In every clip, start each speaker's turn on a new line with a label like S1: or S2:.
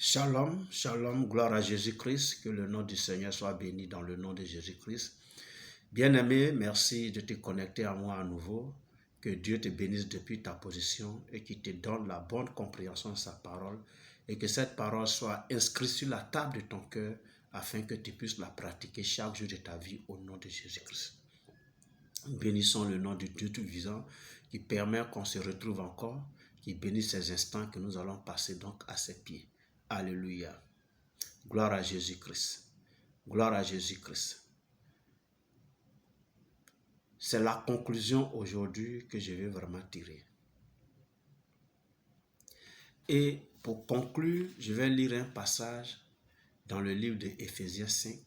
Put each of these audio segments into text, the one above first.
S1: Shalom, shalom, gloire à Jésus-Christ, que le nom du Seigneur soit béni dans le nom de Jésus-Christ. Bien-aimé, merci de te connecter à moi à nouveau. Que Dieu te bénisse depuis ta position et qu'il te donne la bonne compréhension de sa parole et que cette parole soit inscrite sur la table de ton cœur afin que tu puisses la pratiquer chaque jour de ta vie au nom de Jésus-Christ. Bénissons le nom du Dieu tout-vivant qui permet qu'on se retrouve encore, qui bénit ces instants que nous allons passer donc à ses pieds. Alléluia. Gloire à Jésus-Christ. Gloire à Jésus-Christ. C'est la conclusion aujourd'hui que je vais vraiment tirer. Et pour conclure, je vais lire un passage dans le livre de Éphésiens 5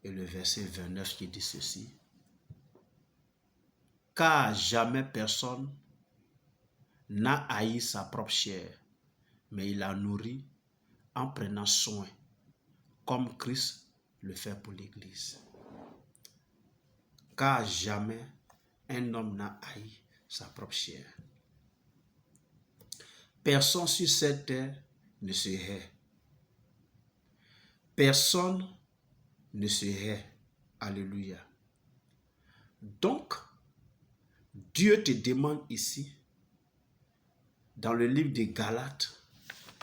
S1: et le verset 29 qui dit ceci. Car jamais personne n'a haï sa propre chair, mais il la nourrit en prenant soin, comme Christ le fait pour l'Église. Car jamais un homme n'a haï sa propre chair. Personne sur cette terre ne se hait. Personne ne se hait. Alléluia. Donc, Dieu te demande ici, dans le livre des Galates,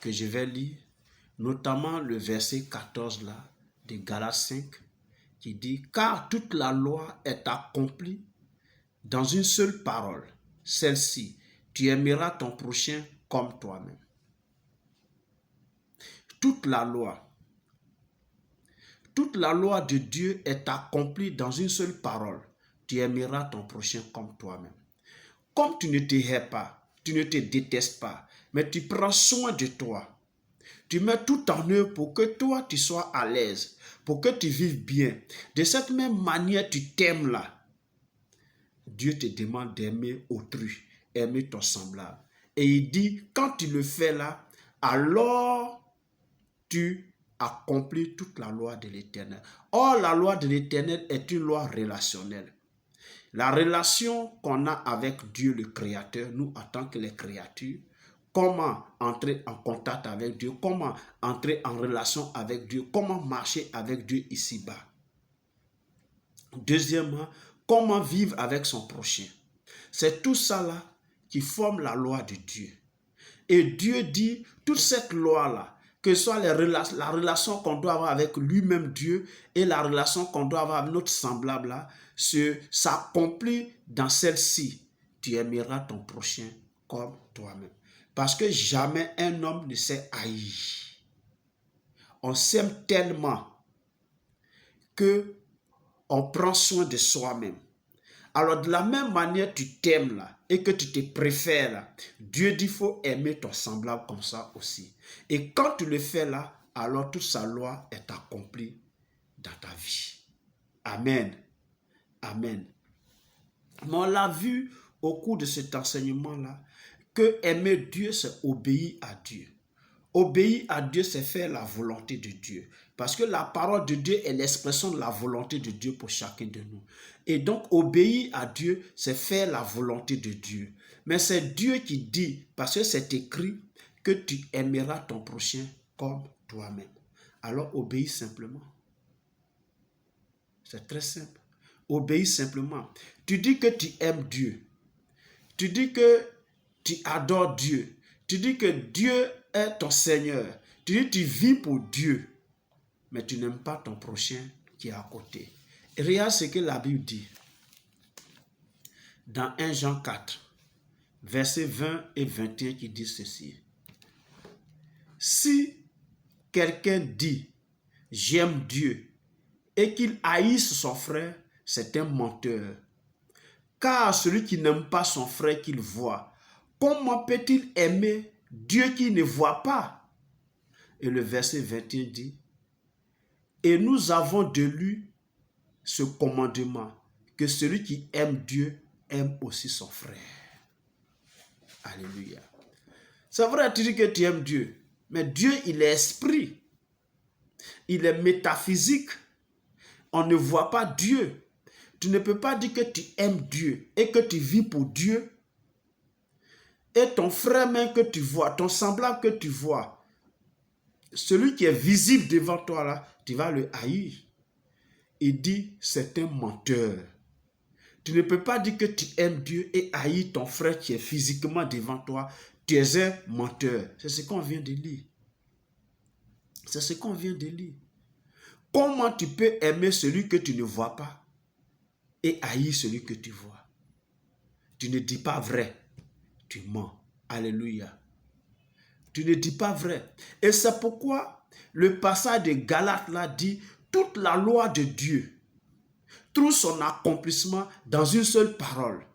S1: que je vais lire, notamment le verset 14 là, de Galates 5, qui dit « Car toute la loi est accomplie dans une seule parole, celle-ci, tu aimeras ton prochain comme toi-même. » Toute la loi de Dieu est accomplie dans une seule parole, tu aimeras ton prochain comme toi-même. Comme tu ne te hais pas, tu ne te détestes pas, mais tu prends soin de toi. Tu mets tout en œuvre pour que toi tu sois à l'aise, pour que tu vives bien. De cette même manière, tu t'aimes là. Dieu te demande d'aimer autrui, aimer ton semblable. Et il dit, quand tu le fais là, alors tu accomplis toute la loi de l'Éternel. Or, la loi de l'Éternel est une loi relationnelle. La relation qu'on a avec Dieu le Créateur, nous en tant que les créatures, comment entrer en contact avec Dieu, comment entrer en relation avec Dieu, comment marcher avec Dieu ici-bas. Deuxièmement, comment vivre avec son prochain. C'est tout ça là qui forme la loi de Dieu. Et Dieu dit, toute cette loi-là, que ce soit la relation qu'on doit avoir avec lui-même Dieu et la relation qu'on doit avoir avec notre semblable là, s'accomplit dans celle-ci. Tu aimeras ton prochain comme toi-même. Parce que jamais un homme ne s'est haï. On s'aime tellement que on prend soin de soi-même. Alors de la même manière tu t'aimes là et que tu te préfères là, Dieu dit qu'il faut aimer ton semblable comme ça aussi. Et quand tu le fais là, alors toute sa loi est accomplie dans ta vie. Amen. Amen. Mais on l'a vu au cours de cet enseignement là, que aimer Dieu c'est obéir à Dieu. Obéir à Dieu, c'est faire la volonté de Dieu. Parce que la parole de Dieu est l'expression de la volonté de Dieu pour chacun de nous. Et donc, obéir à Dieu, c'est faire la volonté de Dieu. Mais c'est Dieu qui dit, parce que c'est écrit, que tu aimeras ton prochain comme toi-même. Alors, obéis simplement. C'est très simple. Obéis simplement. Tu dis que tu aimes Dieu. Tu dis que tu adores Dieu. Tu dis que Dieu est ton Seigneur. Tu dis que tu vis pour Dieu. Mais tu n'aimes pas ton prochain qui est à côté. Et regarde ce que la Bible dit. Dans 1 Jean 4, versets 20 et 21 qui dit ceci. Si quelqu'un dit « J'aime Dieu » et qu'il haïsse son frère, c'est un menteur. Car celui qui n'aime pas son frère qu'il voit, comment peut-il aimer Dieu qui ne voit pas? Et le verset 21 dit, et nous avons de lui ce commandement, que celui qui aime Dieu aime aussi son frère. Alléluia. C'est vrai, tu dis que tu aimes Dieu, mais Dieu, il est esprit. Il est métaphysique. On ne voit pas Dieu. Tu ne peux pas dire que tu aimes Dieu et que tu vis pour Dieu. Et ton frère même que tu vois, ton semblable que tu vois, celui qui est visible devant toi là, tu vas le haïr. Il dit, c'est un menteur. Tu ne peux pas dire que tu aimes Dieu et haïr ton frère qui est physiquement devant toi. Tu es un menteur. C'est ce qu'on vient de lire. C'est ce qu'on vient de lire. Comment tu peux aimer celui que tu ne vois pas et haïr celui que tu vois? Tu ne dis pas vrai. Tu mens. Alléluia. Tu ne dis pas vrai. Et c'est pourquoi le passage de Galates là dit, toute la loi de Dieu trouve son accomplissement dans une seule parole,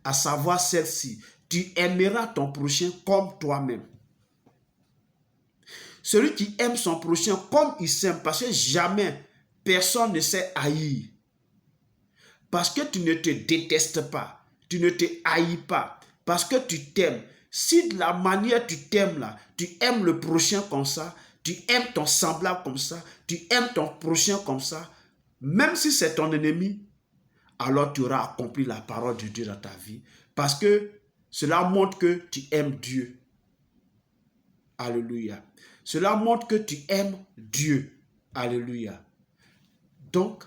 S1: à savoir celle-ci: tu aimeras ton prochain comme toi-même. Celui qui aime son prochain comme il s'aime, parce que jamais personne ne sait haïr. Parce que tu ne te détestes pas, tu ne te haïs pas, parce que tu t'aimes. Si de la manière tu t'aimes là, tu aimes le prochain comme ça, tu aimes ton semblable comme ça, tu aimes ton prochain comme ça, même si c'est ton ennemi, alors tu auras accompli la parole de Dieu dans ta vie. Parce que cela montre que tu aimes Dieu. Alléluia. Cela montre que tu aimes Dieu. Alléluia. Donc,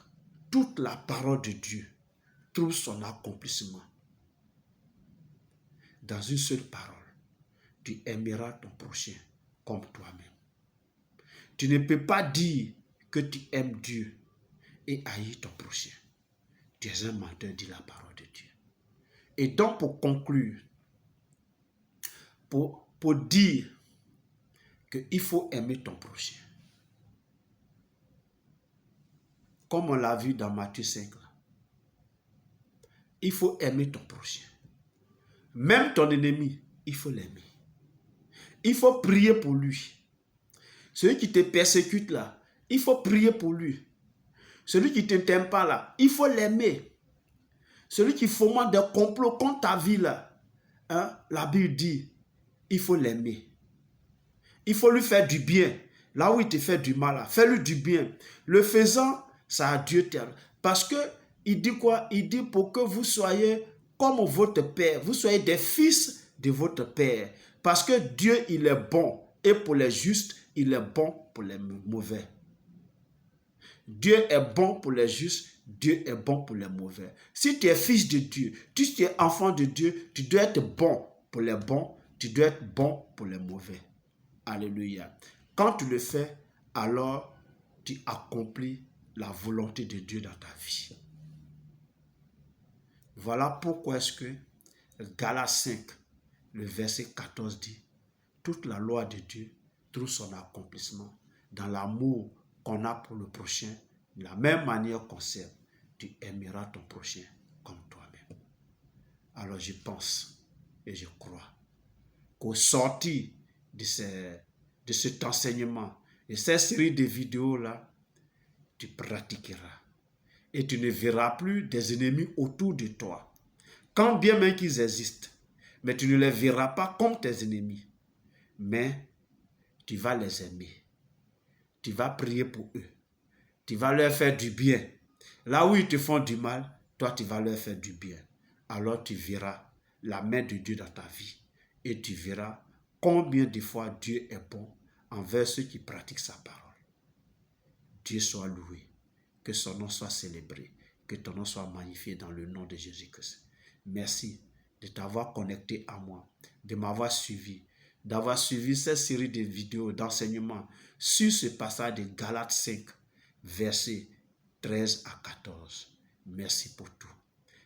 S1: toute la parole de Dieu trouve son accomplissement dans une seule parole. Tu aimeras ton prochain comme toi-même. Tu ne peux pas dire que tu aimes Dieu et haïr ton prochain. Tu es un menteur, dit la parole de Dieu. Et donc, pour conclure, pour dire qu'il faut aimer ton prochain, comme on l'a vu dans Matthieu 5, là, il faut aimer ton prochain. Même ton ennemi, il faut l'aimer. Il faut prier pour lui. Celui qui te persécute là, il faut prier pour lui. Celui qui ne t'aime pas là, il faut l'aimer. Celui qui fomente des complots contre ta vie là, hein, la Bible dit, il faut l'aimer. Il faut lui faire du bien. Là où il te fait du mal, fais-lui du bien. Le faisant, ça a Dieu tel. Parce que il dit quoi? Il dit pour que vous soyez comme votre Père. Vous soyez des fils de votre Père. Parce que Dieu, il est bon. Et pour les justes, il est bon pour les mauvais. Dieu est bon pour les justes. Dieu est bon pour les mauvais. Si tu es fils de Dieu, si tu es enfant de Dieu, tu dois être bon pour les bons. Tu dois être bon pour les mauvais. Alléluia. Quand tu le fais, alors tu accomplis la volonté de Dieu dans ta vie. Voilà pourquoi est-ce que Galates 5, le verset 14 dit, toute la loi de Dieu trouve son accomplissement dans l'amour qu'on a pour le prochain, de la même manière qu'on s'aime. Tu aimeras ton prochain comme toi-même. Alors je pense et je crois qu'au sortir de cet enseignement, de cette série de vidéos-là, tu pratiqueras. Et tu ne verras plus des ennemis autour de toi. Quand bien même qu'ils existent, mais tu ne les verras pas comme tes ennemis. Mais tu vas les aimer. Tu vas prier pour eux. Tu vas leur faire du bien. Là où ils te font du mal, toi tu vas leur faire du bien. Alors tu verras la main de Dieu dans ta vie. Et tu verras combien de fois Dieu est bon envers ceux qui pratiquent sa parole. Dieu soit loué, que son nom soit célébré, que ton nom soit magnifié dans le nom de Jésus-Christ. Merci de t'avoir connecté à moi, de m'avoir suivi, d'avoir suivi cette série de vidéos d'enseignement sur ce passage de Galates 5, versets 13 à 14. Merci pour tout.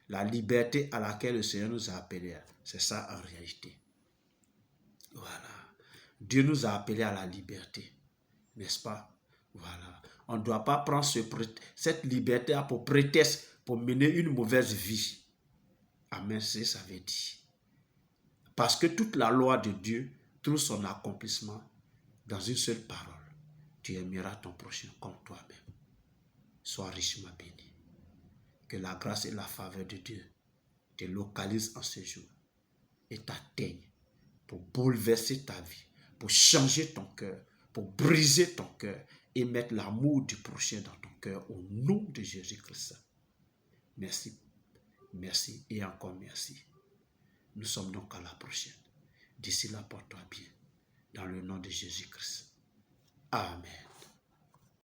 S1: La liberté à laquelle le Seigneur nous a appelés, c'est ça en réalité. Voilà. Dieu nous a appelés à la liberté, n'est-ce pas? Voilà. On ne doit pas prendre cette liberté pour prétexte pour mener une mauvaise vie. Amen, c'est ça veut dire. Parce que toute la loi de Dieu trouve son accomplissement dans une seule parole. Tu aimeras ton prochain comme toi-même. Sois richement béni. Que la grâce et la faveur de Dieu te localisent en ce jour et t'atteignent pour bouleverser ta vie, pour changer ton cœur, pour briser ton cœur et mettre l'amour du prochain dans ton cœur au nom de Jésus-Christ. Merci, merci et encore merci. Nous sommes donc à la prochaine. D'ici là, porte-toi bien dans le nom de Jésus-Christ. Amen.